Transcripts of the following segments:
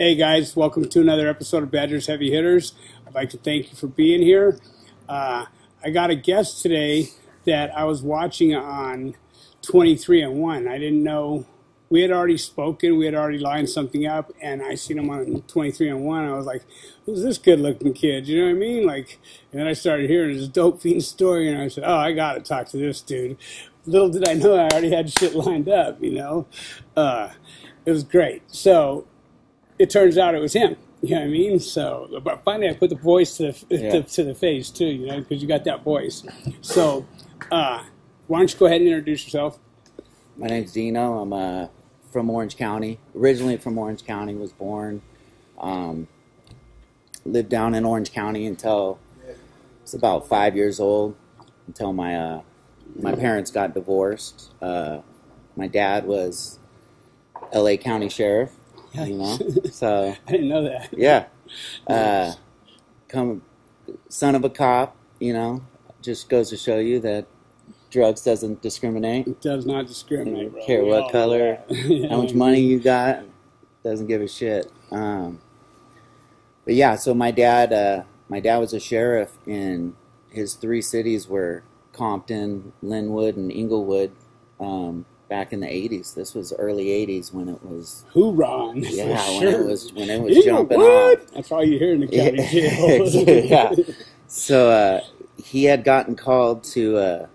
Hey guys, welcome to another episode of Badgers Heavy Hitters. I'd like to thank you for being here. I got a guest today that I was watching on 23-1. I didn't know, we had already spoken, we had already lined something up, and I seen him on 23-1. I was like, who's this good looking kid? You know what I mean? Like, and then I started hearing his dope fiend story, and I said, oh, I got to talk to this dude. Little did I know I already had shit lined up, you know? It was great. So it turns out it was him. You know what I mean? So, but finally I put the voice to the face too, you know, because you got that voice. So, why don't you go ahead and introduce yourself? My name's Dino. I'm from Orange County. Originally from Orange County. Was born. Lived down in Orange County until I was about 5 years old. Until my parents got divorced. My dad was LA County Sheriff. You know, so I didn't know that. Yeah, son of a cop. You know, just goes to show you that drugs doesn't discriminate. It does not discriminate, bro. Don't care what color, how much money you got, doesn't give a shit. But yeah, so my dad was a sheriff, and his three cities were Compton, Linwood, and Inglewood. Back in the 80s. This was early 80s when it was hoorah. Yeah, sure. when it was jumping off. That's all you hear in the county jail. Yeah. So he had gotten called to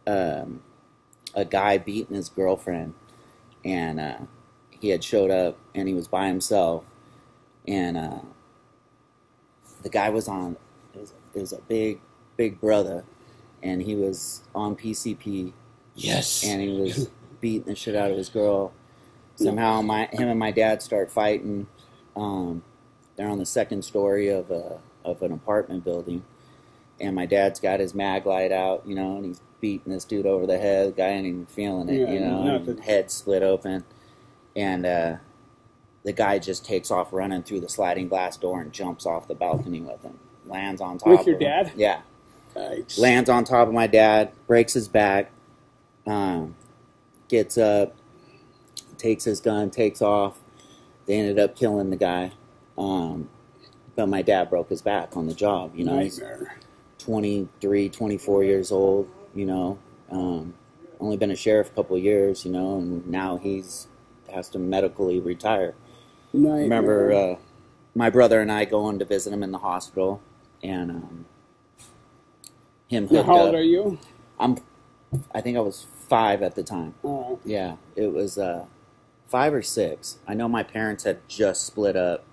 a guy beating his girlfriend, and he had showed up, and he was by himself, and the guy was on. It was a big brother, and he was on PCP. Yes. And he was beating the shit out of his girl. Somehow him and my dad start fighting. They're on the second story of an apartment building, and my dad's got his mag light out, you know, and he's beating this dude over the head. The guy ain't even feeling it, you know, and head split open, and the guy just takes off running through the sliding glass door and jumps off the balcony with him. Lands on top with of your him. dad? Yeah. Nice. Lands on top of my dad, breaks his back. Gets up, takes his gun, takes off. They ended up killing the guy. But my dad broke his back on the job. You know, he's 23, 24 years old, you know. Only been a sheriff a couple of years, you know, and now has to medically retire. Nightmare. I remember my brother and I going to visit him in the hospital, and him hooked up. How old are you? I think I was 5 at the time. Oh. Yeah, it was 5 or 6. I know my parents had just split up,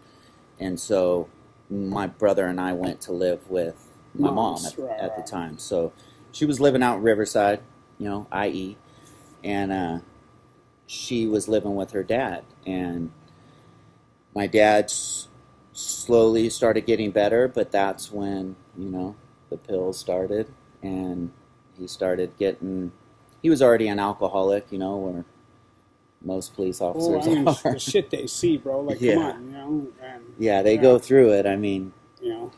and so my brother and I went to live with my mom at the time. So she was living out in Riverside, you know, IE, and she was living with her dad. And my dad slowly started getting better, but that's when, you know, the pills started, and he started getting. He was already an alcoholic, you know, where most police officers are. The shit they see, bro. Like, come on, you know. And, yeah, they go through it. I mean, you know,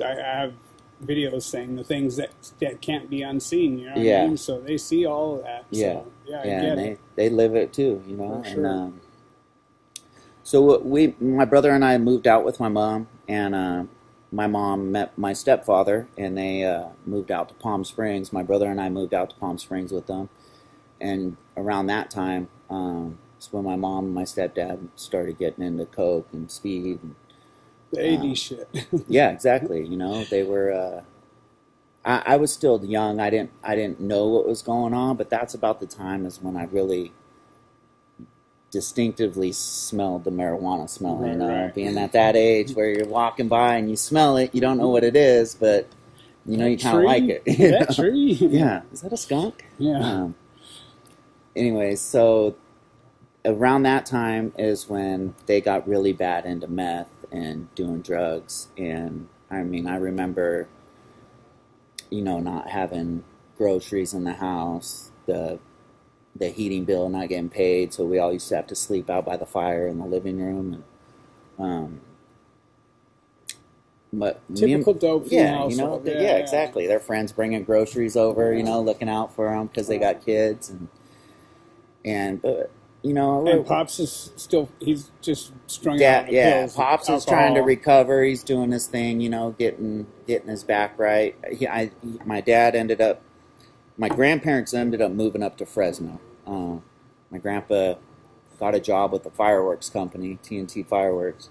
I have videos saying the things that can't be unseen. You know what I mean? So they see all of that. Yeah, so, yeah, I get get it. They live it too, you know. For sure. And so my brother and I moved out with my mom, and my mom met my stepfather, and they moved out to Palm Springs. My brother and I moved out to Palm Springs with them. And around that time, it's when my mom and my stepdad started getting into coke and speed. And, the 80s shit. Yeah, exactly. You know, they were. I was still young. I didn't know what was going on, but that's about the time is when I really distinctively smelled the marijuana smell, you know, being at that age where you're walking by and you smell it, you don't know what it is, but you know, you kind of like it. That tree? Yeah. Is that a skunk? Yeah. Anyways, so around that time is when they got really bad into meth and doing drugs. And I mean, I remember, you know, not having groceries in the house, the heating bill not getting paid, so we all used to have to sleep out by the fire in the living room. And, but typical dope. Yeah, you know, yeah, exactly. Their friends bringing groceries over, you know, looking out for them because they got kids, but you know. And Pops is still, he's just strung Yeah, out on the yeah. pills, Pops is alcohol. trying to recover. He's doing his thing, you know, getting his back right. My dad ended up, my grandparents ended up moving up to Fresno. My grandpa got a job with the fireworks company, TNT Fireworks.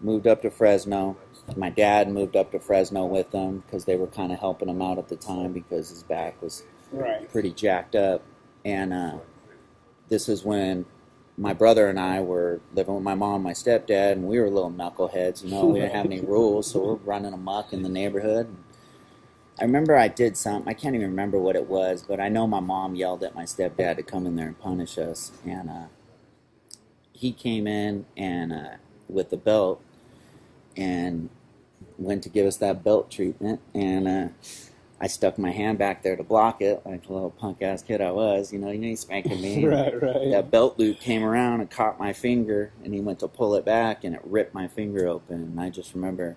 Moved up to Fresno. My dad moved up to Fresno with them because they were kind of helping him out at the time because his back was pretty jacked up. And this is when my brother and I were living with my mom and my stepdad, and we were little knuckleheads, you know. We didn't have any rules, so we're running amok in the neighborhood. I remember I did something. I can't even remember what it was, but I know my mom yelled at my stepdad to come in there and punish us. And he came in and with the belt and went to give us that belt treatment. And I stuck my hand back there to block it, like a little punk-ass kid I was. You know, he's spanking me. Right. That belt loop came around and caught my finger, and he went to pull it back, and it ripped my finger open. And I just remember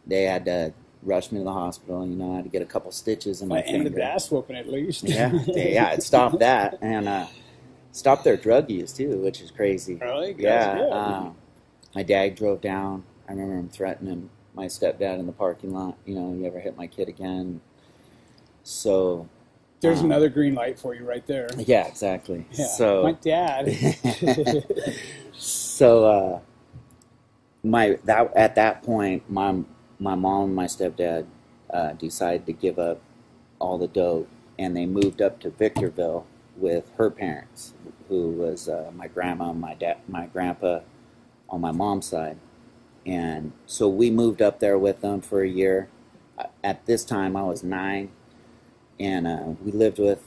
they had to rush me to the hospital. You know, I had to get a couple stitches in my finger. Ended the ass whooping at least. Yeah, it stopped that, and stopped their drug use too, which is crazy. Really? Yeah. My dad drove down. I remember him threatening my stepdad in the parking lot. You know, you ever hit my kid again? So there's another green light for you right there. Yeah, exactly. Yeah. So my dad. So at that point, my mom and my stepdad decided to give up all the dope, and they moved up to Victorville with her parents, who was my grandma, my grandpa on my mom's side. And so we moved up there with them for a year. At this time, I was 9, and we lived with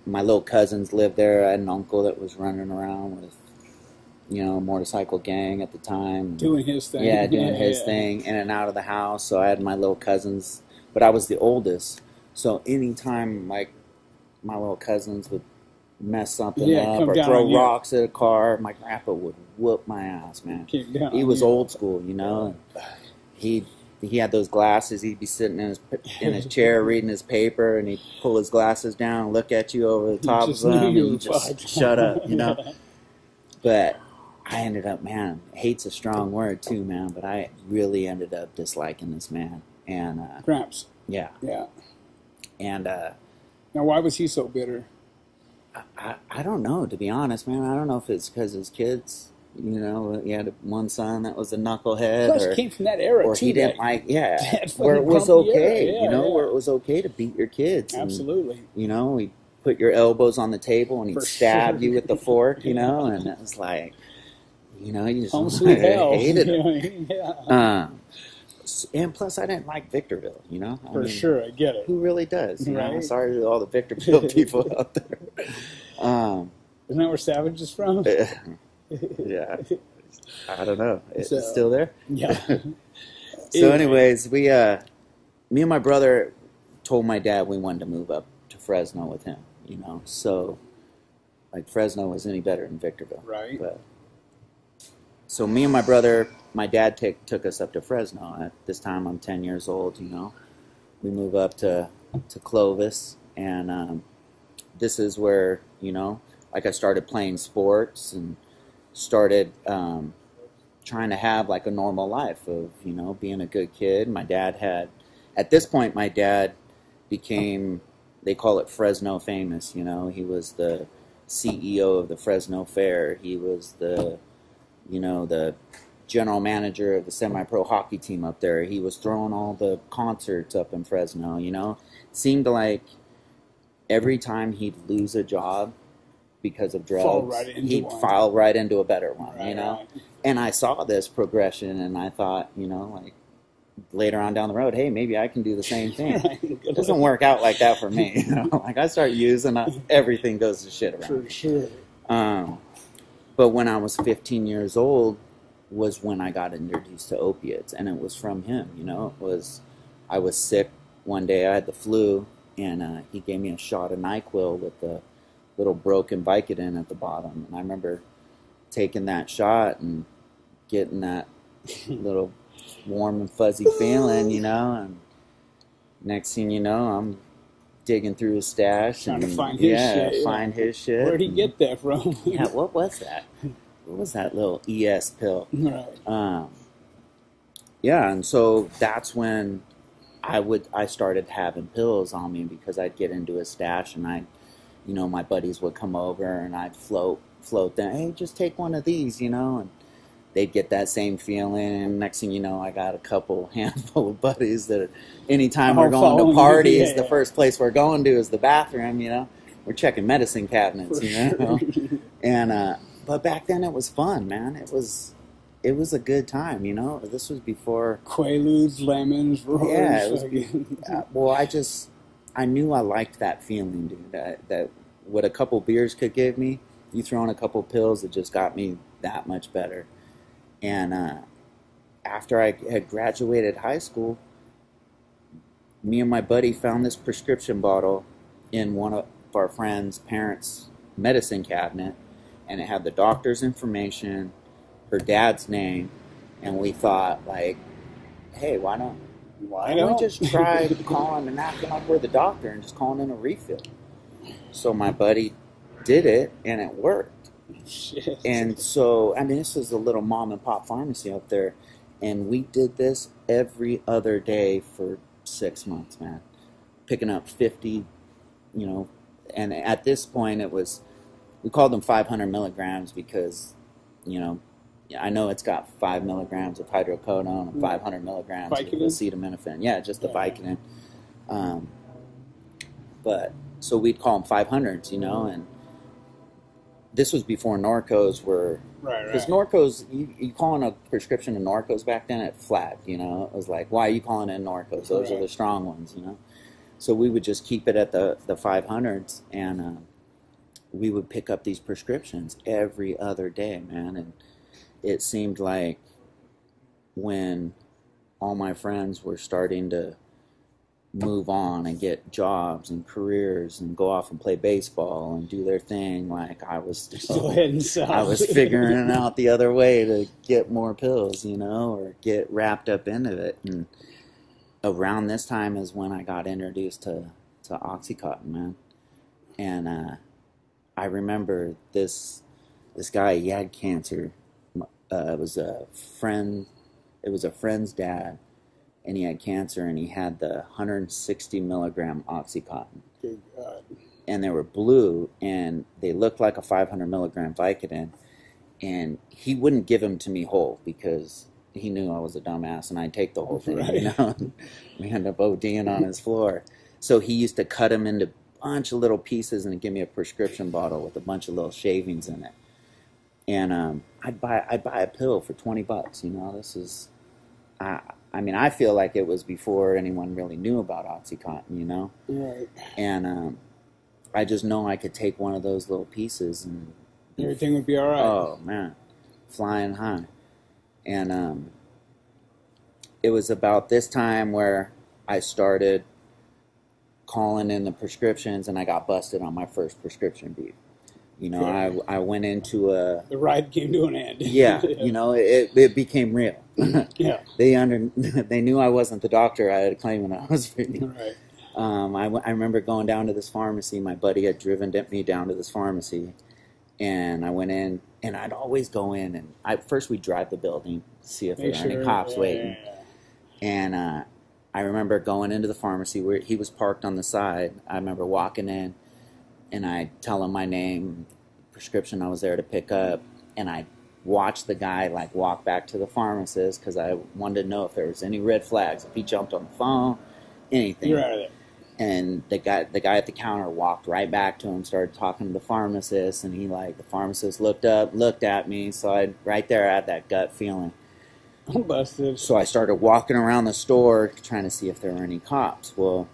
my little cousins. Lived there. I had an uncle that was running around with, you know, a motorcycle gang at the time. Doing his thing. Yeah, doing his thing, in and out of the house. So I had my little cousins, but I was the oldest. So anytime, like, my little cousins would mess something up or throw rocks at a car, my grandpa would whoop my ass, man. He was old school, you know. And he had those glasses. He'd be sitting in his chair reading his paper, and he'd pull his glasses down and look at you over the top of them, and just shut up, you know. But I ended up, man, hate's a strong word too, man, but I really ended up disliking this man. And Gramps. Yeah. Yeah. And now, why was he so bitter? I don't know, to be honest, man. I don't know if it's because his kids, you know, he had one son that was a knucklehead. Plus, he came from that era, or too. He didn't where it was okay, where it was okay to beat your kids. Absolutely. And, you know, he'd put your elbows on the table and he'd stab you with the fork, you know, and it was like, you know, you just hated it. And plus, I didn't like Victorville, you know. I mean, sure, I get it. Who really does? You right? know? Sorry to all the Victorville people out there. Isn't that where Savage is from? Yeah. I don't know. It's still there? Yeah. So anyways, me and my brother told my dad we wanted to move up to Fresno with him, you know. So, like, Fresno was any better than Victorville. Right. But, so me and my brother, my dad took us up to Fresno. At this time, I'm 10 years old, you know. We move up to Clovis, and this is where, you know, like, I started playing sports and started trying to have, like, a normal life of, you know, being a good kid. My dad had, at this point, my dad became, they call it Fresno famous, you know. He was the CEO of the Fresno Fair. He was the, you know, the general manager of the semi-pro hockey team up there. He was throwing all the concerts up in Fresno, you know. It seemed like every time he'd lose a job because of drugs, he'd fall right into a better one, you know. Right. And I saw this progression, and I thought, you know, like, later on down the road, hey, maybe I can do the same thing. It doesn't work out like that for me, you know. Like, I start using, everything goes to shit around. For sure. But when I was 15 years old was when I got introduced to opiates, and it was from him, you know. I was sick one day. I had the flu, and he gave me a shot of NyQuil with the little broken Vicodin at the bottom. And I remember taking that shot and getting that little warm and fuzzy feeling, you know. And next thing you know, I'm digging through his stash. Trying and, to find his shit. Find his shit. Where'd he get that from? Yeah, what was that? What was that little ES pill? Right. Yeah, and so that's when I started having pills on me, because I'd get into a stash and my buddies would come over and I'd float them. Hey, just take one of these, and they'd get that same feeling. And next thing you know, I got a handful of buddies that anytime we're going to parties, the first place we're going to is the bathroom, We're checking medicine cabinets, Sure. And, but back then it was fun, man. It was a good time, This was before Quaaludes, lemons, roars. Yeah, it was. Well, I knew I liked that feeling, dude. That what a couple beers could give me, you throw in a couple pills, it just got me that much better. And after I had graduated high school, me and my buddy found this prescription bottle in one of our friends' parents' medicine cabinet, and it had the doctor's information, her dad's name, and we thought, like, hey, why don't we just try calling and acting like we're the doctor and just calling in a refill? So my buddy did it, and it worked. Shit. And so, this is a little mom and pop pharmacy up there, and we did this every other day for 6 months, man. Picking up 50, and at this point we called them 500 milligrams because, I know it's got 5 milligrams of hydrocodone and 500 milligrams of acetaminophen. Yeah, just the Vicodin. But so we'd call them 500s, and this was before Norcos were. Right. Because Norcos, you calling a prescription of Norcos back then, it flagged. It was like, why are you calling in Norcos? Those are the strong ones, So we would just keep it at the 500s, and we would pick up these prescriptions every other day, man. And it seemed like when all my friends were starting to move on and get jobs and careers and go off and play baseball and do their thing, like I was still heading south. I was figuring out the other way to get more pills, or get wrapped up into it. And around this time is when I got introduced to Oxycontin, man. And I remember this guy, he had cancer. It was a friend's dad, and he had cancer, and he had the 160 milligram Oxycontin. Good God. And they were blue, and they looked like a 500 milligram Vicodin, and he wouldn't give them to me whole because he knew I was a dumbass and I'd take the whole thing, We ended up ODing on his floor. So he used to cut them into a bunch of little pieces and give me a prescription bottle with a bunch of little shavings in it. And I'd buy a pill for $20. This is, I feel like it was before anyone really knew about OxyContin, Right. And I just know I could take one of those little pieces and everything would be all right. Oh man, flying high. And it was about this time where I started calling in the prescriptions, and I got busted on my first prescription beat. I went into the ride came to an end. Yeah, it became real. Yeah. They knew I wasn't the doctor I had claimed I was. Right. I remember going down to this pharmacy. My buddy had driven me down to this pharmacy, and I went in, and I'd always go in, and first we'd drive the building, see if there were any cops waiting. Yeah. And I remember going into the pharmacy where he was parked on the side. I remember walking in, and I tell him my name, prescription I was there to pick up, and I watched the guy walk back to the pharmacist because I wanted to know if there was any red flags, if he jumped on the phone, anything. You're out of there. And the guy at the counter walked right back to him, started talking to the pharmacist, and the pharmacist looked up, looked at me, so I had that gut feeling. I'm busted. So I started walking around the store trying to see if there were any cops. Well,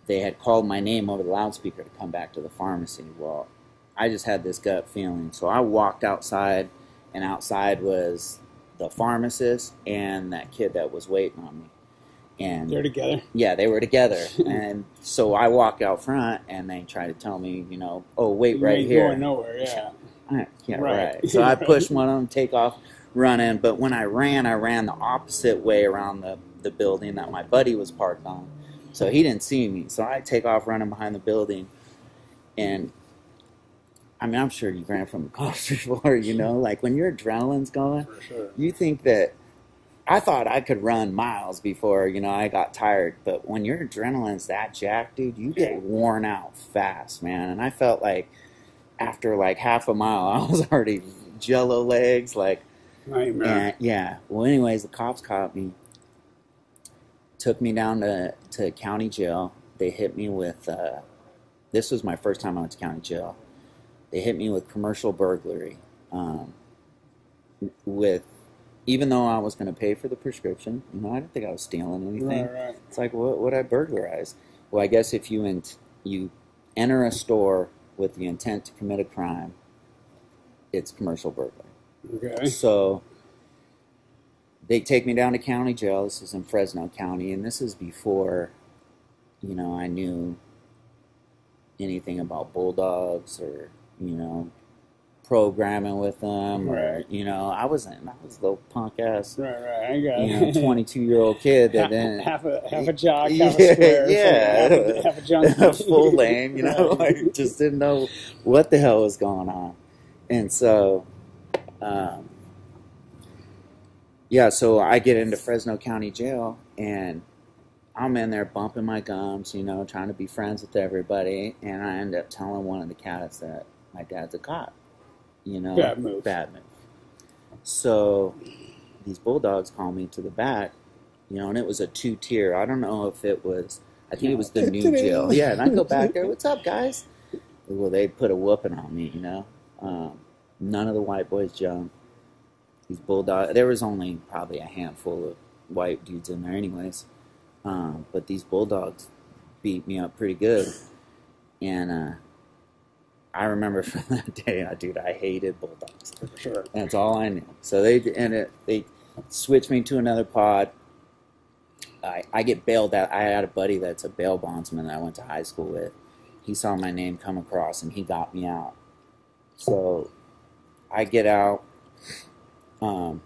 they had called my name over the loudspeaker to come back to the pharmacy. Well, I just had this gut feeling. So I walked outside, and outside was the pharmacist and that kid that was waiting on me. And they're together? Yeah, they were together. And so I walk out front, and they try to tell me, oh, wait right here. Going nowhere, yeah. Yeah, right. So I pushed one of them, take off, running. But when I ran the opposite way around the building that my buddy was parked on. So he didn't see me. So I take off running behind the building. And, I mean, I'm sure you ran from the cops before, you know? Like, when your adrenaline's going, you think that... I thought I could run miles before, you know, I got tired. But when your adrenaline's that jacked, dude, you get worn out fast, man. And I felt like after, like, half a mile, I was already jello legs, like... Nightmare. And, yeah. Well, anyways, the cops caught me. Took me down to county jail. They hit me with, this was my first time I went to county jail. They hit me with commercial burglary. Even though I was going to pay for the prescription, you know, I didn't think I was stealing anything. Right. It's like, what would I burglarize? Well, I guess if you enter a store with the intent to commit a crime, it's commercial burglary. Okay. So... they take me down to county jail. This is in Fresno County, and this is before, you know, I knew anything about bulldogs or, you know, programming with them, or, you know, I was a little punk ass, I got you know, 22-year-old kid that didn't half a jog, half a square, half a junkie, full lane, you know, like just didn't know what the hell was going on, and so. Yeah, so I get into Fresno County Jail, and I'm in there bumping my gums, you know, trying to be friends with everybody, and I end up telling one of the cats that my dad's a cop, you know. Bad move. So these bulldogs call me to the back, you know, and it was a 2-tier. I don't know if it was, I think it was the new jail. Yeah, and I go back there, what's up, guys? Well, they put a whooping on me, you know. None of the white boys jumped. These bulldogs, there was only probably a handful of white dudes in there anyways, but these bulldogs beat me up pretty good, and I remember from that day, dude, I hated bulldogs. For sure. That's all I knew. So they switched me to another pod. I get bailed out. I had a buddy that's a bail bondsman that I went to high school with. He saw my name come across, and he got me out. So I get out. We're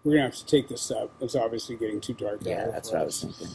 going to have to take this up. It's obviously getting too dark. Yeah, that's what I was thinking.